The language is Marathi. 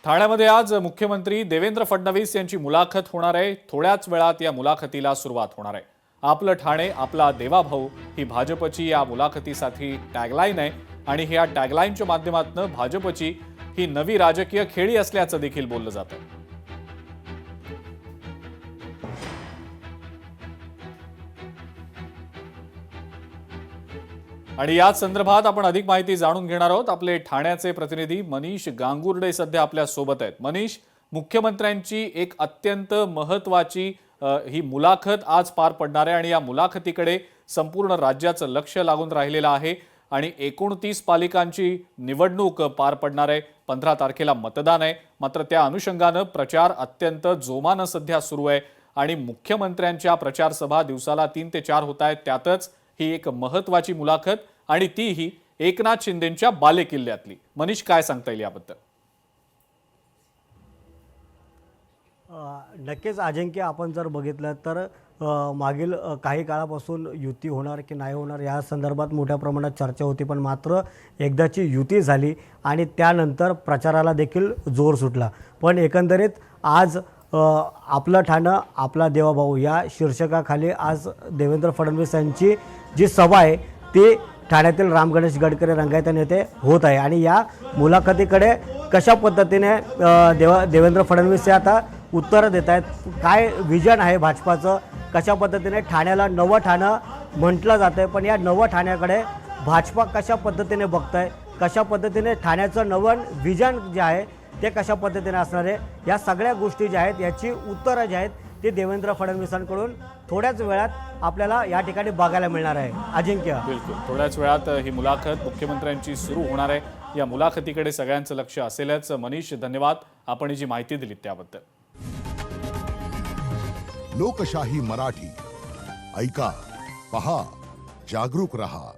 ठाण्यामध्ये आज मुख्यमंत्री देवेंद्र फडणवीस यांची मुलाखत होणार आहे। थोड्याच वेळात या मुलाखतीला सुरुवात होणार आहे। आपलं ठाणे आपला देवाभाऊ ही भाजपची या मुलाखतीसाठी टॅगलाईन आहे आणि ह्या टॅगलाईनच्या माध्यमातून भाजपची ही नवी राजकीय खेळी असल्याचं देखील बोललं जातं। आणि याच संदर्भात आपण अधिक माहिती जाणून घेणार आहोत। आपले ठाण्याचे प्रतिनिधी मनीष गांगुर्डे सध्या आपल्या सोबत आहेत। मनीष, मुख्यमंत्र्यांची एक अत्यंत महत्त्वाची ही मुलाखत आज पार पडणार आहे आणि या मुलाखतीकडे संपूर्ण राज्याचं लक्ष लागून राहिलेलं आहे आणि 29 पालिकांची निवडणूक पार पडणार आहे। 15 तारखेला मतदान आहे। मात्र त्या अनुषंगाने प्रचार अत्यंत जोमाने सध्या सुरू आहे आणि मुख्यमंत्र्यांच्या प्रचार सभा दिवसाला 3 ते 4 होत आहेत। त्यातच ही एक महत्त्वाची मुलाखत आणि तीही एकनाथ शिंदेंच्या बालेकिल्ल्यातली। मनीष, काय सांगता येईल याबद्दल? नक्कीच अजिंक्य, आपण जर बघितलं तर मागील काही काळापासून युती होणार की नाही होणार या संदर्भात मोठ्या प्रमाणात चर्चा होती, पण मात्र एकदाची युती झाली आणि त्यानंतर प्रचाराला देखील जोर सुटला। पण एकंदरीत आज आपलं ठाणं आपला देवाभाऊ या शीर्षकाखाली आज देवेंद्र फडणवीस यांची जी सभा आहे ती ठाण्यातील राम गणेश गडकरी रंगायतन येथे होत आहे आणि या मुलाखतीकडे कशा पद्धतीने देवेंद्र फडणवीस हे आता उत्तर देत आहेत, काय विजन आहे भाजपाचं, कशा पद्धतीने ठाण्याला नवं ठाणं म्हटलं जातं आहे, पण या नवं ठाण्याकडे भाजपा कशा पद्धतीने बघत आहे, कशा पद्धतीने ठाण्याचं नवं विजन जे आहे ते कशा पद्धतीने असणार आहे, या सगळ्या गोष्टी ज्या आहेत याची उत्तरं जी आहेत ते देवेंद्र फडणवीसांकडून थोड्याच वेळात आपल्याला या ठिकाणी बघायला मिळणार आहे। अजिंक्य, बिलकुल थोड्याच वेळात ही मुलाखत मुख्यमंत्र्यांची सुरू होणार आहे। या मुलाखतीकडे सगळ्यांचं लक्ष असेलच। मनीष, धन्यवाद, आपण जी माहिती दिली त्याबद्दल। लोकशाही मराठी ऐका, पहा, जागरूक रहा।